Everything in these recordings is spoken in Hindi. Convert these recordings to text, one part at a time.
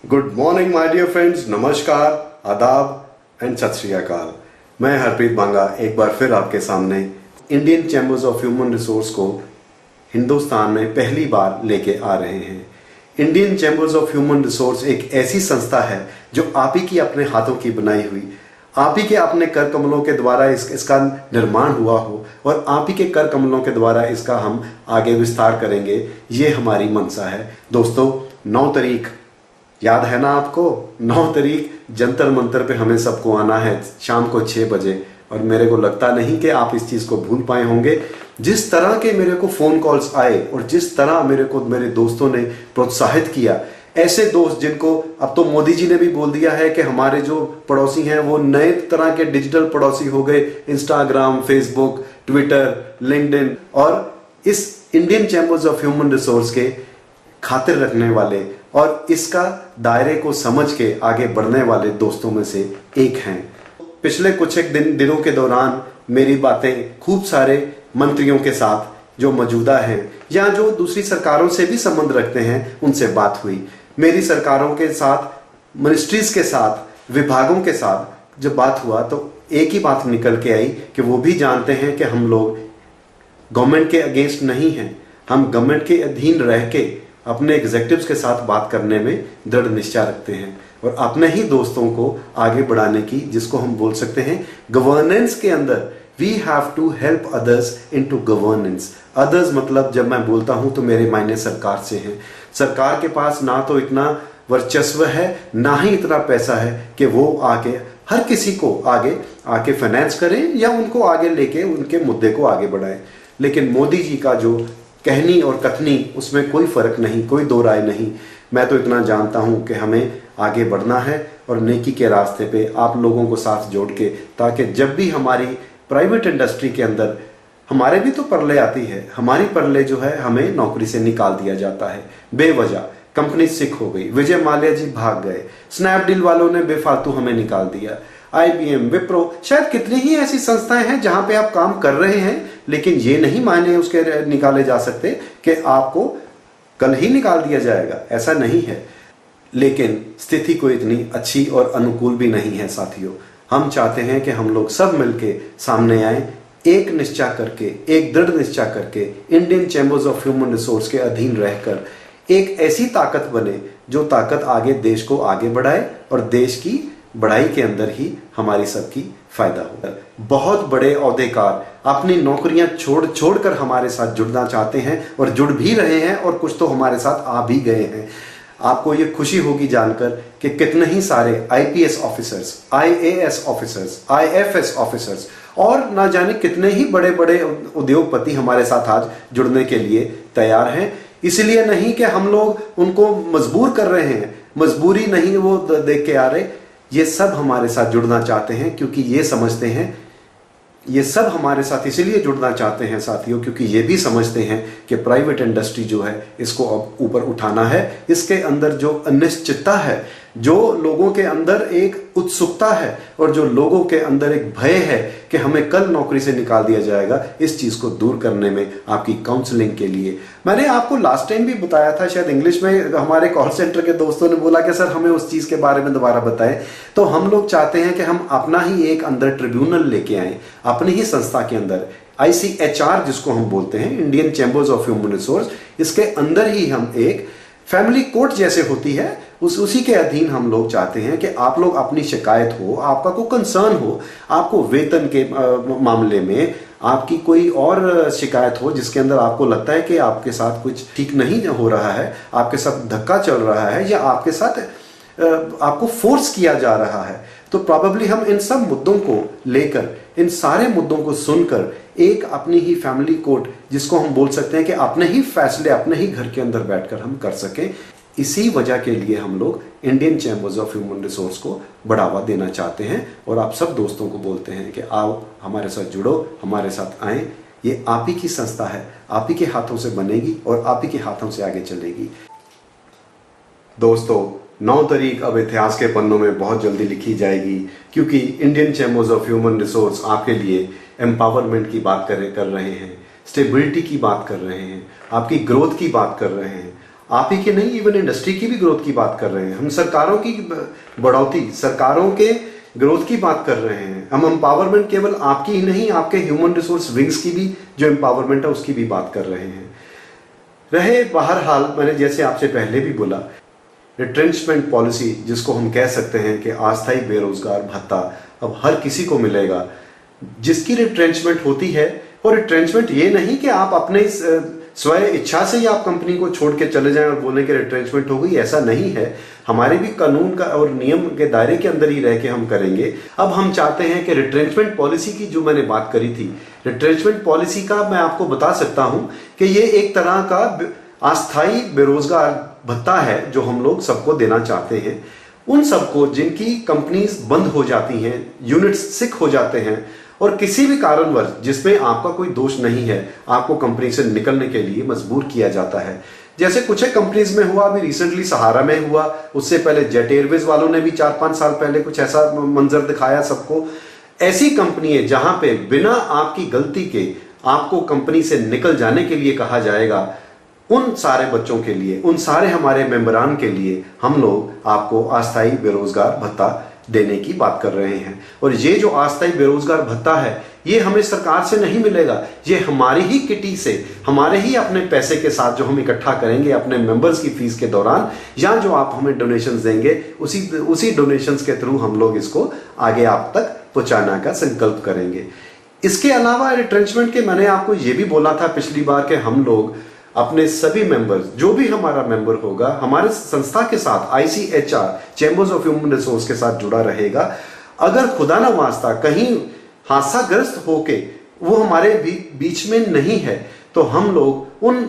Good morning my dear friends, नमस्कार, आदाब एंड सत श्री अकाल। मैं हरप्रीत बांगा एक बार फिर आपके सामने Indian chambers of human resource को हिंदुस्तान में पहली बार लेके आ रहे हैं। Indian chambers of human resource एक ऐसी संस्था है जो आप ही की अपने हाथों की बनाई हुई, आप ही के अपने कर कमलों के द्वारा इसका निर्माण हुआ हो और आप ही के कर कमलों के द्वारा इसका हम आगे विस्तार करेंगे, ये हमारी मंशा है। दोस्तों, 9 तारीख याद है ना आपको? 9 तारीख जंतर मंतर पे हमें सबको आना है शाम को 6 बजे, और मेरे को लगता नहीं कि आप इस चीज़ को भूल पाए होंगे। जिस तरह के मेरे को फ़ोन कॉल्स आए और जिस तरह मेरे दोस्तों ने प्रोत्साहित किया, ऐसे दोस्त जिनको अब तो मोदी जी ने भी बोल दिया है कि हमारे जो पड़ोसी हैं वो नए तरह के डिजिटल पड़ोसी हो गए, इंस्टाग्राम, फेसबुक, ट्विटर, लिंक्डइन, और इस Indian chambers of human resource के खातिर रखने वाले और इसका दायरे को समझ के आगे बढ़ने वाले दोस्तों में से एक हैं। पिछले कुछ एक दिनों के दौरान मेरी बातें खूब सारे मंत्रियों के साथ जो मौजूदा हैं या जो दूसरी सरकारों से भी संबंध रखते हैं उनसे बात हुई। मेरी सरकारों के साथ, मिनिस्ट्रीज के साथ, विभागों के साथ जब बात हुआ तो एक ही बात निकल के आई कि वो भी जानते हैं कि हम लोग गवर्नमेंट के अगेंस्ट नहीं हैं। हम गवर्नमेंट के अधीन रह के अपने एग्जेक्टिव्स के साथ बात करने में दृढ़ निश्चय रखते हैं और अपने ही दोस्तों को आगे बढ़ाने की, जिसको हम बोल सकते हैं गवर्नेंस के अंदर, we have to help others into governance. Others मतलब जब मैं बोलता हूं तो मेरे मायने सरकार से हैं। सरकार के पास ना तो इतना वर्चस्व है, ना ही इतना पैसा है कि वो आके हर किसी को आके फाइनेंस करें या उनको आगे लेके उनके मुद्दे को आगे बढ़ाएं। लेकिन मोदी जी का जो कहनी और कथनी, उसमें कोई फर्क नहीं, कोई दो राय नहीं। मैं तो इतना जानता हूं कि हमें आगे बढ़ना है और नेकी के रास्ते पे आप लोगों को साथ जोड़ के, ताकि जब भी हमारी प्राइवेट इंडस्ट्री के अंदर हमारे भी तो परले आती है, हमारी परले जो है हमें नौकरी से निकाल दिया जाता है बेवजह। कंपनी सिक हो गई, विजय माल्या जी भाग गए, स्नैपडील वालों ने बेफालतू हमें निकाल दिया, IBM, विप्रो, शायद कितनी ही ऐसी संस्थाएं हैं जहां पे आप काम कर रहे हैं, लेकिन ये नहीं मायने उसके निकाले जा सकते कि आपको कल ही निकाल दिया जाएगा, ऐसा नहीं है। लेकिन स्थिति कोई इतनी अच्छी और अनुकूल भी नहीं है साथियों। हम चाहते हैं कि हम लोग सब मिलके सामने आए, एक निश्चय करके, एक दृढ़ निश्चय करके, Indian chambers of human resource के अधीन रहकर एक ऐसी ताकत बने जो ताकत आगे देश को आगे बढ़ाए और देश की बढ़ाई के अंदर ही हमारी सबकी फायदा होगा। बहुत बड़े ओहदेकार अपनी नौकरियां छोड़ कर हमारे साथ जुड़ना चाहते हैं और जुड़ भी रहे हैं और कुछ तो हमारे साथ आ भी गए हैं। आपको ये खुशी होगी जानकर कि कितने ही सारे IPS officers, IAS officers, IFS officers और ना जाने कितने ही बड़े बड़े उद्योगपति हमारे साथ आज जुड़ने के लिए तैयार हैं। इसलिए नहीं कि हम लोग उनको मजबूर कर रहे हैं, मजबूरी नहीं वो देख के आ रहे, ये सब हमारे साथ जुड़ना चाहते हैं क्योंकि ये समझते हैं, ये सब हमारे साथ इसलिए जुड़ना चाहते हैं साथियों क्योंकि ये भी समझते हैं कि प्राइवेट इंडस्ट्री जो है इसको अब ऊपर उठाना है। इसके अंदर जो अनिश्चितता है, जो लोगों के अंदर एक उत्सुकता है और जो लोगों के अंदर एक भय है कि हमें कल नौकरी से निकाल दिया जाएगा, इस चीज को दूर करने में आपकी काउंसलिंग के लिए मैंने आपको लास्ट टाइम भी बताया था, शायद इंग्लिश में हमारे कॉल सेंटर के दोस्तों ने बोला कि सर हमें उस चीज के बारे में दोबारा बताएं। तो हम लोग चाहते हैं कि हम अपना ही एक अंदर ट्रिब्यूनल लेके आए, अपनी ही संस्था के अंदर ICHR जिसको हम बोलते हैं, Indian chambers of human resource, इसके अंदर ही हम एक फैमिली कोर्ट जैसे होती है उसी के अधीन हम लोग चाहते हैं कि आप लोग अपनी शिकायत हो, आपका कोई कंसर्न हो, आपको वेतन के मामले में आपकी कोई और शिकायत हो जिसके अंदर आपको लगता है कि आपके साथ कुछ ठीक नहीं हो रहा है, आपके साथ धक्का चल रहा है या आपके साथ आपको फोर्स किया जा रहा है, तो प्रॉबेबली हम इन सब मुद्दों को लेकर, इन सारे मुद्दों को सुनकर एक अपनी ही फैमिली कोर्ट, जिसको हम बोल सकते हैं कि अपने ही फैसले अपने ही घर के अंदर बैठकर हम कर सकें, इसी वजह के लिए हम लोग Indian chambers of human resource को बढ़ावा देना चाहते हैं और आप सब दोस्तों को बोलते हैं कि आओ हमारे साथ जुड़ो, हमारे साथ आए। ये आप ही की संस्था है, आप ही के हाथों से बनेगी और आप ही के हाथों से आगे चलेगी। दोस्तों, 9 तारीख अब इतिहास के पन्नों में बहुत जल्दी लिखी जाएगी क्योंकि Indian chambers of human resource आपके लिए एम्पावरमेंट की बात कर रहे हैं, स्टेबिलिटी की बात कर रहे हैं, आपकी ग्रोथ की बात कर रहे हैं, आप ही की नहीं, इवन इंडस्ट्री की भी ग्रोथ की बात कर रहे हैं। हम सरकारों की बढ़ोतरी, सरकारों के ग्रोथ की बात कर रहे हैं। हम एम्पावरमेंट केवल आपकी ही नहीं, आपके ह्यूमन रिसोर्स विंग्स की भी जो एम्पावरमेंट है उसकी भी बात कर रहे हैं। रहे बहरहाल, मैंने जैसे आपसे पहले भी बोला, रिट्रेंचमेंट पॉलिसी जिसको हम कह सकते हैं कि अस्थायी बेरोजगार भत्ता अब हर किसी को मिलेगा जिसकी रिट्रेंचमेंट होती है। और रिट्रेंचमेंट ये नहीं कि आप अपने स्वयं इच्छा से ही आप कंपनी को छोड़ के चले जाएं और बोलें कि रिट्रेंचमेंट हो गई, ऐसा नहीं है। हमारे भी कानून का और नियम के दायरे के अंदर ही रह के हम करेंगे। अब हम चाहते हैं कि रिट्रेंचमेंट पॉलिसी की जो मैंने बात करी थी, रिट्रेंचमेंट पॉलिसी का मैं आपको बता सकता हूं कि ये एक तरह का अस्थायी बेरोजगार भत्ता है जो हम लोग सबको देना चाहते हैं। उन सबको जिनकी कंपनीज बंद हो जाती हैं, यूनिट्स सिक हो जाते हैं और किसी भी कारणवश जिसमें आपका कोई दोष नहीं है, आपको कंपनी से निकलने के लिए मजबूर किया जाता है। जैसे कुछ कंपनीज में हुआ, अभी रिसेंटली सहारा में हुआ, उससे पहले जेट एयरवेज वालों ने भी 4-5 साल पहले कुछ ऐसा मंजर दिखाया सबको। ऐसी कंपनी है जहां पे बिना आपकी गलती के आपको कंपनी से निकल जाने के लिए कहा जाएगा, उन सारे बच्चों के लिए, उन सारे हमारे मेंबरान के लिए हम लोग आपको अस्थायी बेरोजगार भत्ता देने की बात कर रहे हैं। और ये जो अस्थायी बेरोजगार भत्ता है, ये हमें सरकार से नहीं मिलेगा, ये हमारी ही किटी से, हमारे ही अपने पैसे के साथ जो हम इकट्ठा करेंगे अपने मेंबर्स की फीस के दौरान, या जो आप हमें डोनेशंस देंगे उसी डोनेशंस के थ्रू हम लोग इसको आगे आप तक पहुंचाने का संकल्प करेंगे। इसके अलावा रिट्रेंचमेंट के मैंने आपको ये भी बोला था पिछली बार कि हम लोग अपने सभी मेंबर्स, जो भी हमारा मेंबर होगा हमारे संस्था के साथ, ICHR chambers of human resource के साथ जुड़ा रहेगा, अगर खुदा ना वास्ता कहीं हादसाग्रस्त होके वो हमारे बीच में नहीं है, तो हम लोग उन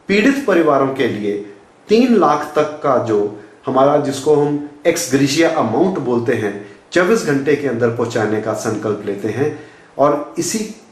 पीड़ित परिवारों के लिए 3 लाख तक का जो हमारा, जिसको हम एक्स ग्रेशिया अमाउंट बोलते हैं, 24 घंटे के अंदर पहुंचाने का संकल्प लेते हैं। और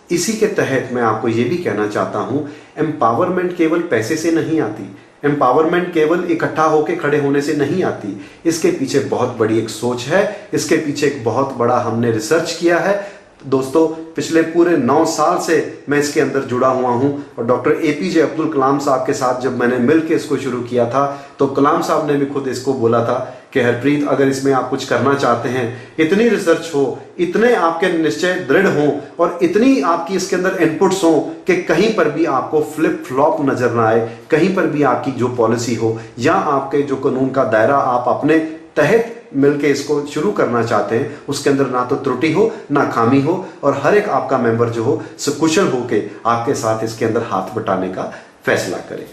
इसी के तहत मैं आपको ये भी कहना चाहता हूं, एम्पावरमेंट केवल पैसे से नहीं आती, एम्पावरमेंट केवल इकट्ठा होकर खड़े होने से नहीं आती। इसके पीछे बहुत बड़ी एक सोच है, इसके पीछे एक बहुत बड़ा हमने रिसर्च किया है। दोस्तों, पिछले पूरे 9 साल से मैं इसके अंदर जुड़ा हुआ हूं और डॉक्टर APJ अब्दुल कलाम साहब के साथ जब मैंने मिलकर इसको शुरू किया था, तो कलाम साहब ने भी खुद इसको बोला था कि हरप्रीत, अगर इसमें आप कुछ करना चाहते हैं, इतनी रिसर्च हो, इतने आपके निश्चय दृढ़ हो और इतनी आपकी इसके अंदर इनपुट्स हो कि कहीं पर भी आपको फ्लिप फ्लॉप नजर ना आए, कहीं पर भी आपकी जो पॉलिसी हो या आपके जो कानून का दायरा आप अपने तहत मिलके इसको शुरू करना चाहते हैं, उसके अंदर ना तो त्रुटि हो ना खामी हो और हर एक आपका मेंबर जो हो सकुशल होके आपके साथ इसके अंदर हाथ बटाने का फैसला करे।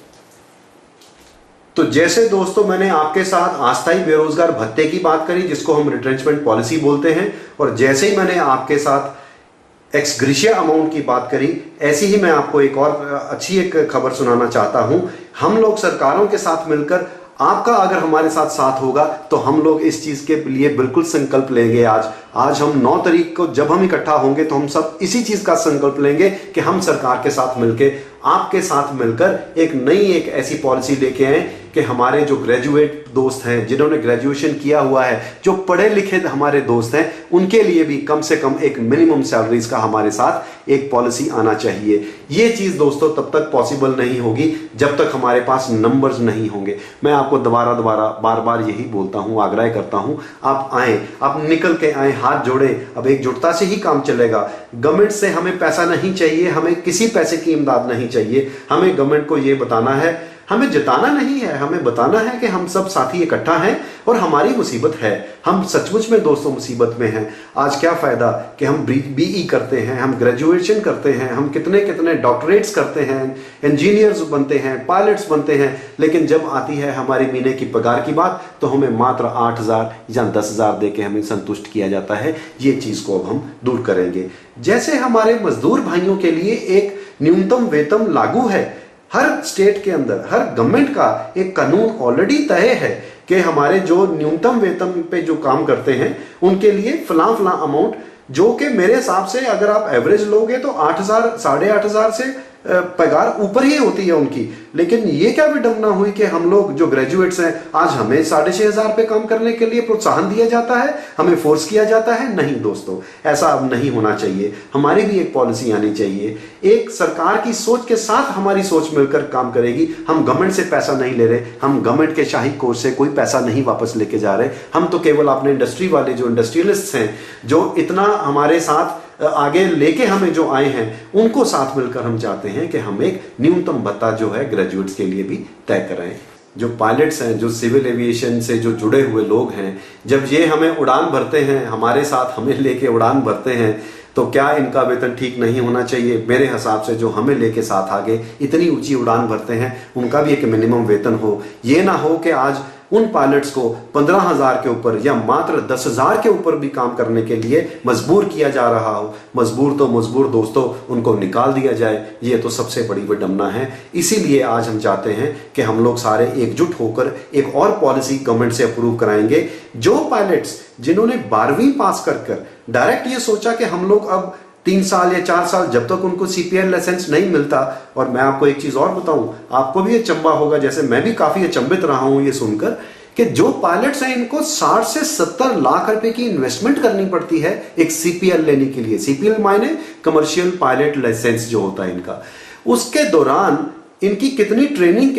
तो जैसे दोस्तों मैंने आपके साथ अस्थायी बेरोजगार भत्ते की बात करी, जिसको हम रिट्रेंचमेंट पॉलिसी बोलते हैं, और जैसे ही मैंने आपके साथ एक्स ग्रेशिया अमाउंट की बात करी, ऐसी ही मैं आपको एक और अच्छी एक खबर सुनाना चाहता हूं। हम लोग सरकारों के साथ मिलकर, आपका अगर हमारे साथ साथ होगा तो हम लोग इस चीज के लिए बिल्कुल संकल्प लेंगे। आज हम 9 तारीख को जब हम इकट्ठा होंगे तो हम सब इसी चीज का संकल्प लेंगे कि हम सरकार के साथ मिलकर, आपके साथ मिलकर एक ऐसी पॉलिसी लेके आए कि हमारे जो ग्रेजुएट दोस्त हैं, जिन्होंने ग्रेजुएशन किया हुआ है, जो पढ़े लिखे हमारे दोस्त हैं, उनके लिए भी कम से कम एक मिनिमम सैलरीज का हमारे साथ एक पॉलिसी आना चाहिए। ये चीज दोस्तों तब तक पॉसिबल नहीं होगी जब तक हमारे पास नंबर्स नहीं होंगे। मैं आपको दोबारा बार बार यही बोलता हूं, आग्रह करता हूं, आप आए, आप निकल के आए, हाथ जोड़े। अब एकजुटता से ही काम चलेगा। गवर्नमेंट से हमें पैसा नहीं चाहिए, हमें किसी पैसे की इमदाद नहीं चाहिए। हमें गवर्नमेंट को यह बताना है, हमें जिताना नहीं है, हमें बताना है कि हम सब साथी इकट्ठा हैं और हमारी मुसीबत है। हम सचमुच में दोस्तों मुसीबत में हैं। आज क्या फायदा कि हम BE करते हैं, हम ग्रेजुएशन करते हैं, हम कितने डॉक्टरेट्स करते हैं, इंजीनियर्स बनते हैं, पायलट्स बनते हैं, लेकिन जब आती है हमारी महीने की पगार की बात तो हमें मात्र 8,000 या 10,000 दे के हमें संतुष्ट किया जाता है। ये चीज को अब हम दूर करेंगे। जैसे हमारे मजदूर भाइयों के लिए एक न्यूनतम वेतन लागू है, हर स्टेट के अंदर हर गवर्नमेंट का एक कानून ऑलरेडी तय है कि हमारे जो न्यूनतम वेतन पे जो काम करते हैं उनके लिए फला अमाउंट, जो कि मेरे हिसाब से अगर आप एवरेज लोगे तो 8,000 8,500 से पगार ऊपर ही होती है उनकी। लेकिन ये क्या विडंबना हुई कि हम लोग जो ग्रेजुएट्स हैं आज हमें 6,500 पे काम करने के लिए प्रोत्साहन दिया जाता है, हमें फोर्स किया जाता है। नहीं दोस्तों, ऐसा अब नहीं होना चाहिए। हमारी भी एक पॉलिसी आनी चाहिए। एक सरकार की सोच के साथ हमारी सोच मिलकर काम करेगी। हम गवर्नमेंट से पैसा नहीं ले रहे, हम गवर्नमेंट के शाही कोष से कोई पैसा नहीं वापस लेके जा रहे। हम तो केवल अपने इंडस्ट्री वाले जो इंडस्ट्रियलिस्ट हैं, जो इतना हमारे साथ आगे लेके हमें जो आए हैं, उनको साथ मिलकर हम चाहते हैं कि हम एक न्यूनतम भत्ता जो है ग्रेजुएट्स के लिए भी तय कराएं। जो पायलट्स हैं, जो सिविल एविएशन से जो जुड़े हुए लोग हैं, जब ये हमें उड़ान भरते हैं, हमारे साथ हमें लेके उड़ान भरते हैं, तो क्या इनका वेतन ठीक नहीं होना चाहिए? मेरे हिसाब से जो हमें लेके साथ आगे इतनी ऊंची उड़ान भरते हैं, उनका भी एक मिनिमम वेतन हो। ये ना हो कि आज उन पायलट्स को 15,000 के ऊपर या मात्र 10,000 के ऊपर भी काम करने के लिए मजबूर किया जा रहा हो। मजबूर तो मजबूर दोस्तों, उनको निकाल दिया जाए। ये तो सबसे बड़ी विडंबना है। इसीलिए आज हम चाहते हैं कि हम लोग सारे एकजुट होकर एक और पॉलिसी गवर्नमेंट से अप्रूव कराएंगे। जो पायलट्स जिन्होंने 12वीं पास कर डायरेक्ट ये सोचा कि हम लोग अब 3 साल या 4 साल जब तक उनको सीपीएल लाइसेंस नहीं मिलता। और मैं आपको एक चीज और बताऊं, आपको भी अचंभा होगा, जैसे मैं भी काफी अचंभित रहा हूं ये सुनकर, कि जो पायलट्स हैं इनको 60 से 70 लाख रुपए की इन्वेस्टमेंट करनी पड़ती है एक सीपीएल लेने के लिए। सीपीएल मायने कमर्शियल पायलट लाइसेंस जो होता है इनका। उसके दौरान इनकी कितनी ट्रेनिंग,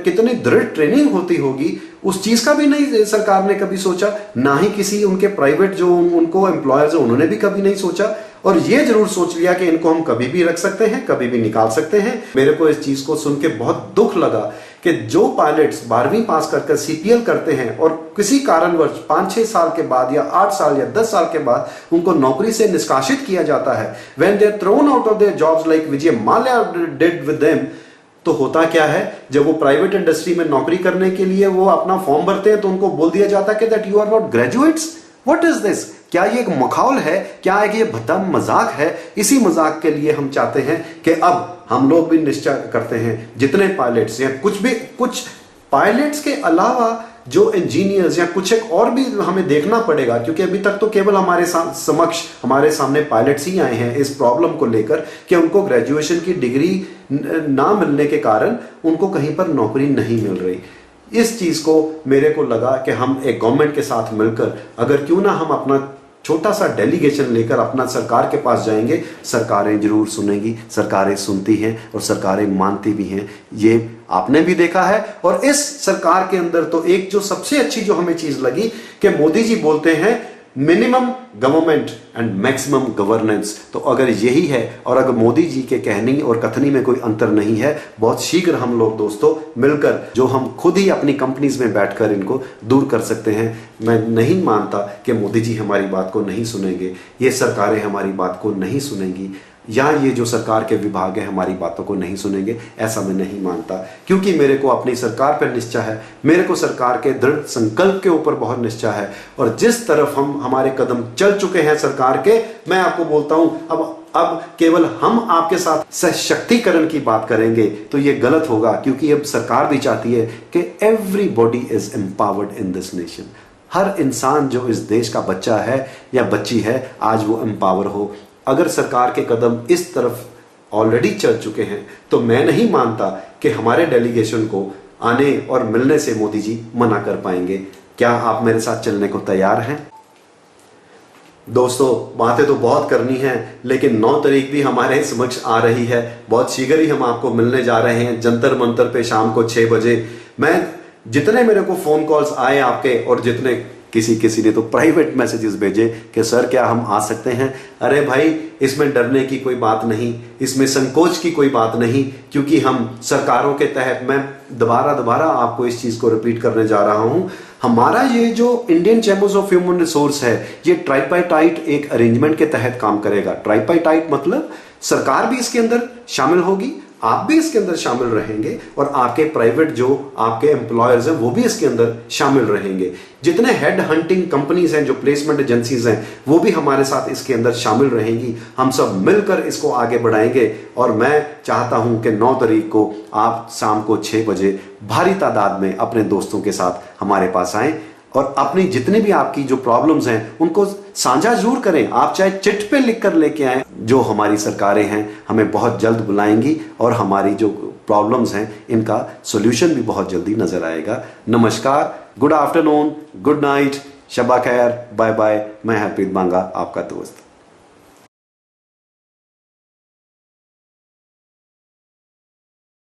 कितनी दृढ़ ट्रेनिंग होती होगी, उस चीज का भी नहीं सरकार ने कभी सोचा। ना ही किसी उनके प्राइवेट जो उनको एम्प्लॉयर्स है उन्होंने भी कभी नहीं सोचा। और ये जरूर सोच लिया कि इनको हम कभी भी रख सकते हैं, कभी भी निकाल सकते हैं। मेरे को इस चीज को सुन के बहुत दुख लगा कि जो पायलट्स 12वीं पास कर सीपीएल करते हैं और किसी कारणवश 5-6 साल के बाद या 8 साल या 10 साल के बाद उनको नौकरी से निष्कासित किया जाता है, when they are thrown out of their jobs like Vijay Mallya did with them, तो होता क्या है, जब वो प्राइवेट इंडस्ट्री में नौकरी करने के लिए वो अपना फॉर्म भरते हैं तो उनको बोल दिया जाता है कि that you are not graduates. What is this? क्या ये एक मखौल है? क्या ये भद्दा मजाक है? इसी मजाक के लिए हम चाहते हैं कि अब हम लोग भी निश्चय करते हैं, जितने पायलट्स या कुछ पायलट्स के अलावा जो इंजीनियर्स या कुछ एक और भी हमें देखना पड़ेगा, क्योंकि अभी तक तो केवल हमारे हमारे सामने पायलट्स ही आए हैं इस प्रॉब्लम को लेकर कि उनको ग्रेजुएशन की डिग्री ना मिलने के कारण उनको कहीं पर नौकरी नहीं मिल रही। इस चीज को मेरे को लगा कि हम एक गवर्नमेंट के साथ मिलकर अगर क्यों ना हम अपना छोटा सा डेलीगेशन लेकर अपना सरकार के पास जाएंगे, सरकारें जरूर सुनेंगी, सरकारें सुनती हैं और सरकारें मानती भी हैं। ये आपने भी देखा है। और इस सरकार के अंदर तो एक जो सबसे अच्छी जो हमें चीज लगी कि मोदी जी बोलते हैं minimum government and maximum governance. तो अगर यही है और अगर मोदी जी के कहनी और कथनी में कोई अंतर नहीं है, बहुत शीघ्र हम लोग दोस्तों मिलकर जो हम खुद ही अपनी कंपनीज में बैठकर इनको दूर कर सकते हैं। मैं नहीं मानता कि मोदी जी हमारी बात को नहीं सुनेंगे, ये सरकारें हमारी बात को नहीं सुनेंगी, या ये जो सरकार के विभाग है हमारी बातों को नहीं सुनेंगे। ऐसा मैं नहीं मानता, क्योंकि मेरे को अपनी सरकार पर निश्चय है, मेरे को सरकार के दृढ़ संकल्प के ऊपर बहुत निश्चय है। और जिस तरफ हमारे कदम चल चुके हैं सरकार के, मैं आपको बोलता हूं अब केवल हम आपके साथ सशक्तिकरण की बात करेंगे तो ये गलत होगा, क्योंकि अब सरकार भी चाहती है कि everybody is empowered in this nation. हर इंसान जो इस देश का बच्चा है या बच्ची है, आज वो एम्पावर हो। अगर सरकार के कदम इस तरफ ऑलरेडी चल चुके हैं तो मैं नहीं मानता कि हमारे डेलीगेशन को आने और मिलने से मोदी जी मना कर पाएंगे। क्या आप मेरे साथ चलने को तैयार हैं? दोस्तों, बातें तो बहुत करनी है, लेकिन 9 तारीख भी हमारे समक्ष आ रही है। बहुत शीघ्र ही हम आपको मिलने जा रहे हैं जंतर मंतर पे शाम को 6 बजे। मैं जितने मेरे को फोन कॉल्स आए आपके, और जितने किसी ने तो प्राइवेट मैसेजेस भेजे कि सर क्या हम आ सकते हैं? अरे भाई, इसमें डरने की कोई बात नहीं, इसमें संकोच की कोई बात नहीं, क्योंकि हम सरकारों के तहत, मैं दोबारा आपको इस चीज को रिपीट करने जा रहा हूं, हमारा ये जो Indian chambers of human resource है, ये ट्राइपार्टाइट एक अरेंजमेंट के तहत काम करेगा। ट्राइपार्टाइट मतलब सरकार भी इसके अंदर शामिल होगी, आप भी इसके अंदर शामिल रहेंगे, और आपके प्राइवेट जो आपके एम्प्लॉयर्स हैं वो भी इसके अंदर शामिल रहेंगे। जितने हेड हंटिंग कंपनीज हैं, जो प्लेसमेंट एजेंसीज हैं, वो भी हमारे साथ इसके अंदर शामिल रहेंगी। हम सब मिलकर इसको आगे बढ़ाएंगे। और मैं चाहता हूं कि 9 तारीख को आप शाम को 6 बजे भारी तादाद में अपने दोस्तों के साथ हमारे पास आएं। और अपनी जितनी भी आपकी जो प्रॉब्लम्स हैं उनको साझा जरूर करें। आप चाहे चिट पे लिख कर लेके आए। जो हमारी सरकारें हैं हमें बहुत जल्द बुलाएंगी और हमारी जो प्रॉब्लम्स हैं इनका सॉल्यूशन भी बहुत जल्दी नजर आएगा। नमस्कार, good afternoon, good night, Shaba खैर, बाय बाय। मैं हरप्रीत बांगा, आपका दोस्त।